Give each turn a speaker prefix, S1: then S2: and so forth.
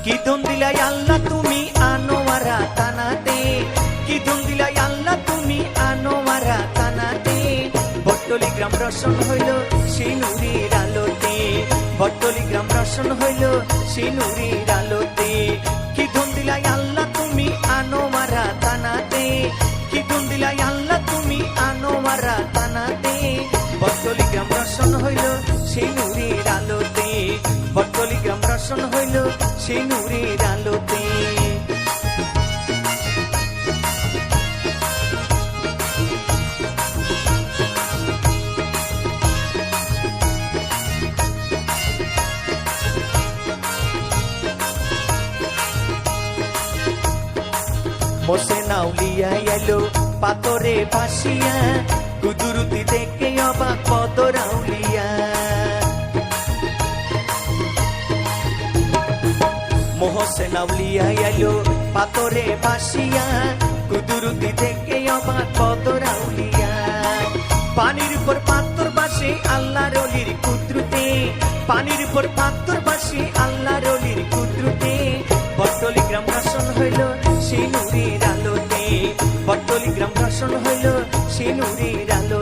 S1: কি ধন দিলাই আল্লাহ তুমি আনোয়ারা তানাতে, কি ধন দিলাই আল্লাহ তুমি আনোয়ারা তানাতে। বটতলী গ্রাম রোশন হইল সেই নূরের আলোতে, বটতলী গ্রাম রোশন হইল সেই নূরের আলোতে। কি ধন দিলাই আল্লাহ তুমি আনোয়ারা তানাতে, কি ধন দিলাই আল্লাহ তুমি আনোয়ারা তানাতে। বটতলী গ্রাম রোশন হইল সেই নূরের আলোতে, বটতলী গ্রাম রোশন হইল সেই নূরের আলোতে। মোসেন আউলিয়া এলো পাথরে ভাসিয়া, কুদরতি দেখে অবাক বদর আউলিয়া। মোহসেন আউলিয়া এলো পাথরে ভাসিয়া, কুদরতি দেখে অবাক বদর আউলিয়া। পানির উপর পাথর বাসে আল্লাহর অলির কুদরতে, পানির উপর পাথর বাসে আল্লাহর অলির কুদরতে। বটতলী গ্রাম রোশন হইল সেই নূরের আলোতে, বটতলী গ্রাম রোশন হইল সেই নূরের আলো।